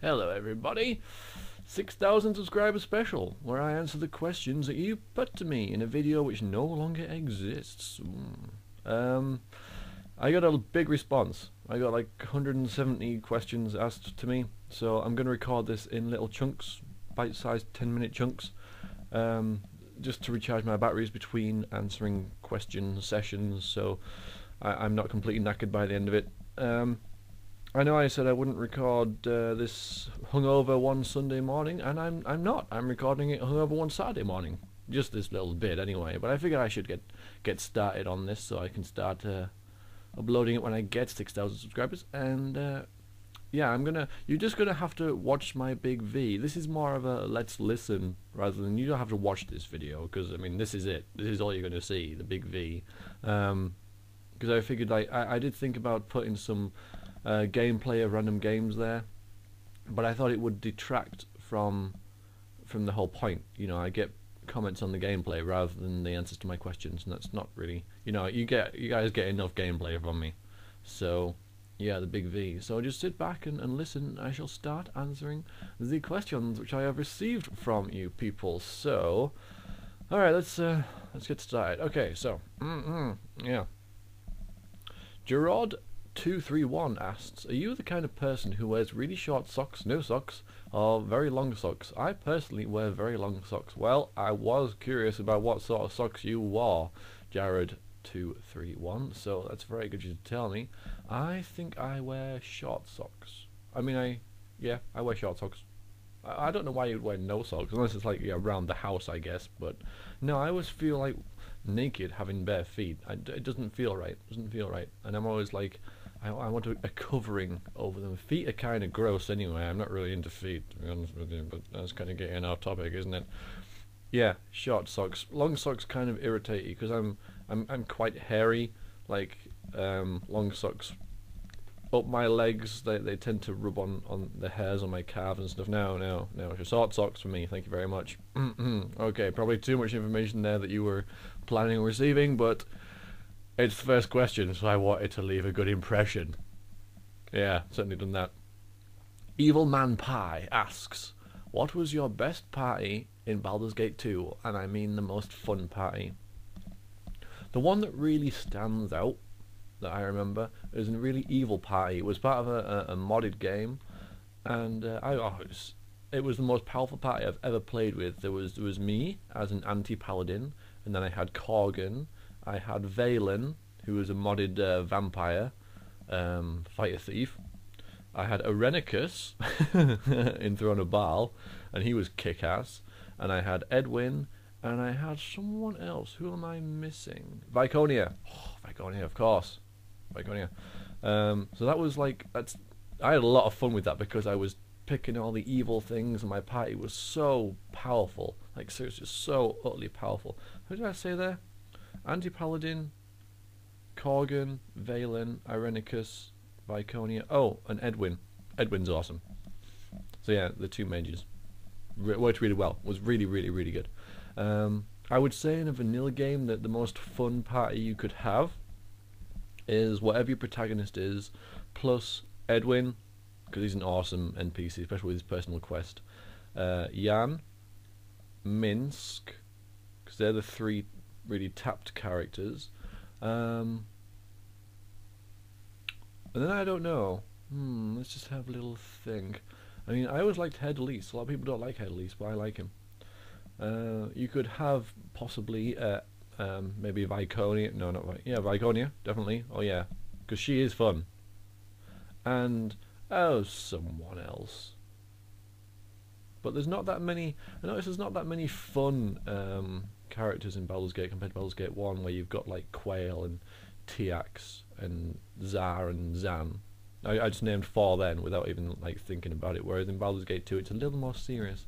Hello everybody! 6,000 subscriber special, where I answer the questions that you put to me in a video which no longer exists. I got a big response. I got like 170 questions asked to me, so I'm going to record this in little chunks, bite-sized 10-minute chunks, just to recharge my batteries between answering question sessions, so I'm not completely knackered by the end of it. I know I said I wouldn't record this hungover one Sunday morning, and I'm not. I'm recording it hungover one Saturday morning. Just this little bit anyway, but I figured I should get started on this so I can start uploading it when I get 6,000 subscribers. And yeah, you're just gonna have to watch my big V. This is more of a let's listen rather than you don't have to watch this video, because I mean this is it. This is all you're gonna see, the big V. Because I figured I did think about putting some gameplay of random games there, but I thought it would detract from the whole point. You know, I get comments on the gameplay rather than the answers to my questions, and that's not really, you know, you guys get enough gameplay from me. So yeah, the big V. So just sit back and listen. I shall start answering the questions which I have received from you people. So alright, let's get started. Okay, so yeah, Gerard231 asks, are you the kind of person who wears really short socks, no socks, or very long socks? I personally wear very long socks. Well, I was curious about what sort of socks you wore, Jared231, so that's very good of you to tell me. I think I wear short socks. I mean, I wear short socks. I don't know why you'd wear no socks, unless it's like around the house, I guess, but no, I always feel like naked having bare feet. It doesn't feel right. And I'm always like, I want a covering over them. Feet are kind of gross anyway. I'm not really into feet, to be honest with you, but that's kind of getting off topic, isn't it? Yeah, short socks. Long socks kind of irritate you because I'm quite hairy. Like long socks up my legs, they tend to rub on the hairs on my calves and stuff. No, short socks for me, thank you very much. Okay, probably too much information there that you were planning on receiving, but it's the first question, so I wanted to leave a good impression. Yeah, certainly done that. Evil Man Pie asks, what was your best party in Baldur's Gate 2? And I mean the most fun party. The one that really stands out that I remember is a really evil party. It was part of a modded game, and it was the most powerful party I've ever played with. There was me as an anti-paladin, and then I had Corgan, I had Valen, who was a modded vampire, fighter thief. I had Arenicus in Throne of Baal, and he was kick-ass, and I had Edwin, and I had someone else. Who am I missing? Viconia. Oh, Viconia, of course. Viconia. So that was like, I had a lot of fun with that because I was picking all the evil things, and my party was so powerful. Like seriously, so utterly powerful. Who did I say there? Anti-Paladin, Corgan, Valen, Irenicus, Viconia. Oh, and Edwin. Edwin's awesome. So yeah, the two mages worked really well. Was really good. I would say in a vanilla game that the most fun party you could have is whatever your protagonist is, plus Edwin, because he's an awesome NPC, especially with his personal quest. Jan, Minsk, because they're the three really tapped characters. And then I don't know. Let's just have a little think. I mean, I always liked Head Lease. A lot of people don't like Head Lease, but I like him. You could have possibly maybe Viconia. No, not Viconia. Yeah, Viconia, definitely. Oh yeah, because she is fun. And someone else. But there's not that many. I notice there's not that many fun characters in Baldur's Gate compared to Baldur's Gate 1, where you've got like Quail and Tiax and Zar and Zan. I just named 4 then without even like thinking about it. Whereas in Baldur's Gate 2, it's a little more serious.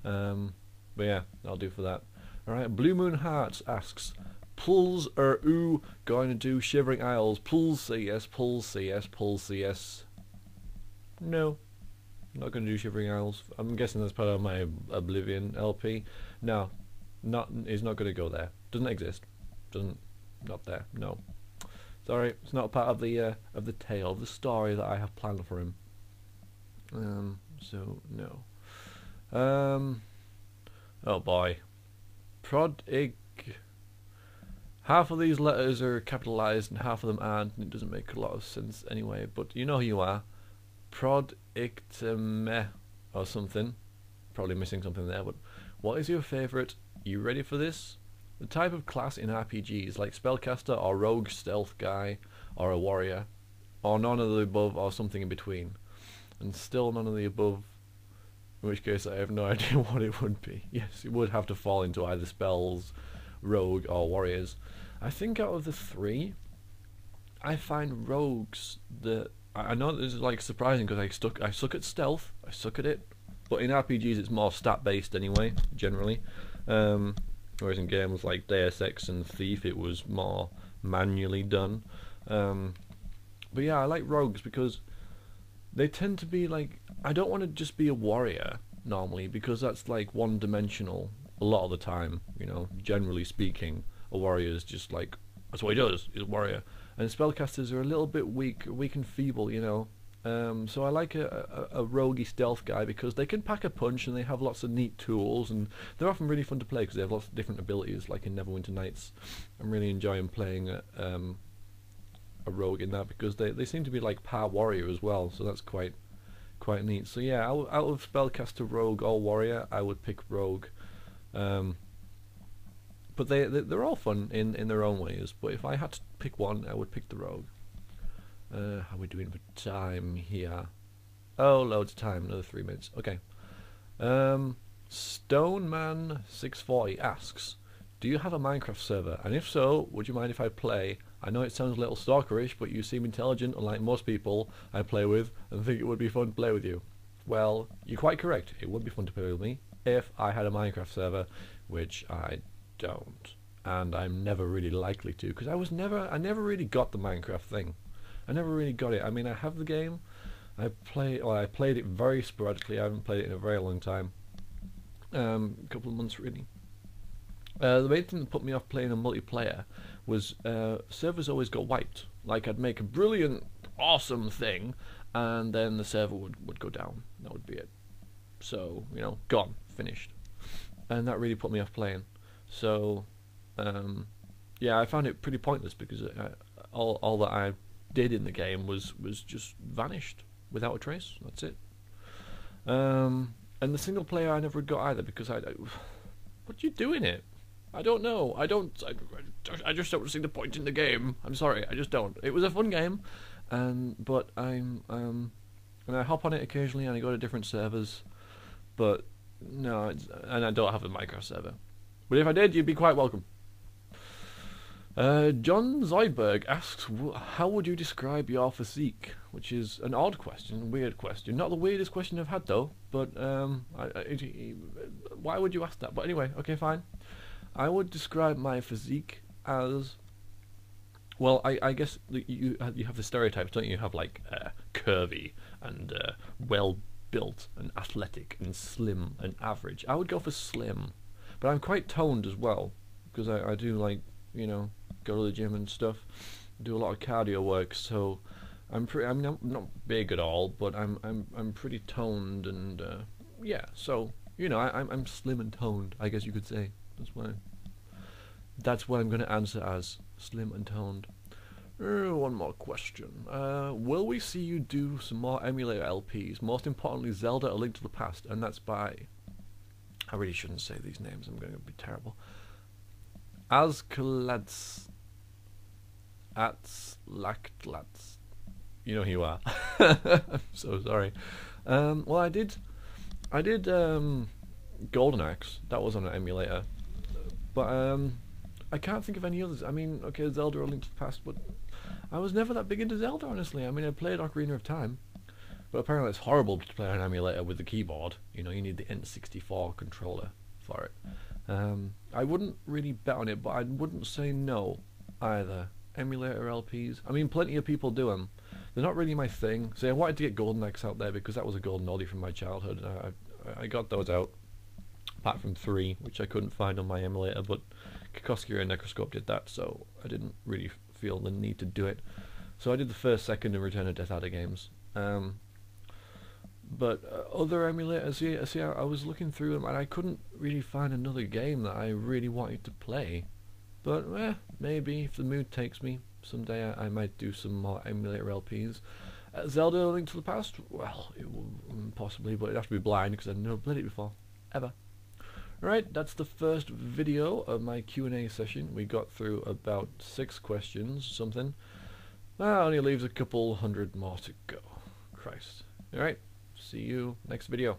But yeah, that'll do for that. Alright, Blue Moon Hearts asks, pulls or ooh going to do Shivering Isles? Pulls CS, pulls CS, pulls CS. No, I'm not going to do Shivering Isles. I'm guessing that's part of my Oblivion LP. No, he's not going to go there. Doesn't exist. Not there. No. Sorry, it's not part of the tale, of the story that I have planned for him. So no. Oh boy. Prodig. Half of these letters are capitalized and half of them aren't, and it doesn't make a lot of sense anyway. But you know who you are. Prodigteme or something. Probably missing something there. But what is your favorite? You ready for this? The type of class in RPGs, like spellcaster or rogue stealth guy or a warrior, or none of the above or something in between, and still none of the above. In which case, I have no idea what it would be. Yes, it would have to fall into either spells, rogue, or warriors. I think out of the three, I find rogues that I know this is like surprising because I suck at stealth. I suck at it, but in RPGs it's more stat based anyway, generally. Whereas in games like Deus Ex and Thief, it was more manually done. But yeah, I like rogues because they tend to be like, I don't want to just be a warrior normally because that's like one-dimensional a lot of the time. You know, generally speaking, a warrior is just like, that's what he does. He's a warrior. And spellcasters are a little bit weak and feeble. You know. So I like a roguey stealth guy because they can pack a punch and they have lots of neat tools and they're often really fun to play because they have lots of different abilities, like in Neverwinter Nights. I'm really enjoying playing a rogue in that because they seem to be like par warrior as well, so that's quite neat. So yeah, out of spellcaster, rogue, or warrior, I would pick rogue. But they're all fun in their own ways. But if I had to pick one, I would pick the rogue. How are we doing for time here? Oh, loads of time, another 3 minutes. Okay. Stoneman640 asks, do you have a Minecraft server? And if so, would you mind if I play? I know it sounds a little stalkerish, but you seem intelligent, unlike most people I play with, and think it would be fun to play with you. Well, you're quite correct. It would be fun to play with me if I had a Minecraft server, which I don't. And I'm never really likely to, because I never really got the Minecraft thing. I never really got it. I mean, I have the game. I played it very sporadically. I haven't played it in a very long time. A couple of months really. The main thing that put me off playing a multiplayer was servers always got wiped. Like I'd make a brilliant, awesome thing, and then the server would go down. That would be it. So, you know, gone, finished. And that really put me off playing. So, yeah, I found it pretty pointless because all that I did in the game was just vanished without a trace. That's it. And the single player I never got either because what do you do in it? I don't know. I just don't see the point in the game. I'm sorry, I just don't. It was a fun game, but and I hop on it occasionally and I go to different servers, but no, and I don't have a Minecraft server. But if I did, you'd be quite welcome. John Zoidberg asks, how would you describe your physique? Which is an odd question, weird question. Not the weirdest question I've had though, but why would you ask that? But anyway, okay, fine. I would describe my physique as, well, I guess you have the stereotypes, don't you? You have like curvy and well built and athletic and slim and average. I would go for slim, but I'm quite toned as well because I do, like, you know, go to the gym and stuff, do a lot of cardio work. So I'm not big at all, but I'm pretty toned and yeah. So, you know, I'm slim and toned, I guess you could say. That's what I'm going to answer as, slim and toned. One more question. Will we see you do some more emulator LPs? Most importantly, Zelda: A Link to the Past, and that's by, I really shouldn't say these names, I'm going to be terrible. Azkaladz. Atzlactlatz. You know who you are. I'm so sorry. Well, I did Golden Axe. That was on an emulator. But I can't think of any others. I mean, okay, Zelda: A Link to the Past, but I was never that big into Zelda, honestly. I mean, I played Ocarina of Time, but apparently it's horrible to play on an emulator with the keyboard. You know, you need the N64 controller for it. I wouldn't really bet on it, but I wouldn't say no either. Emulator LPs. I mean, plenty of people do them. They're not really my thing. So I wanted to get Golden Axe out there because that was a golden oldie from my childhood. I got those out, apart from 3, which I couldn't find on my emulator, but Kokoski and Necroscope did that, so I didn't really feel the need to do it. So I did the first, second, and Return of Death Adder games. But other emulators, yeah, see, I was looking through them and I couldn't really find another game that I really wanted to play. But maybe if the mood takes me, someday I might do some more emulator LPs. Zelda: A Link to the Past? Well, it will, possibly, but it'd have to be blind because I've never played it before, ever. Alright, that's the first video of my Q&A session. We got through about 6 questions, something. That only leaves a couple hundred more to go. Christ. Alright, see you next video.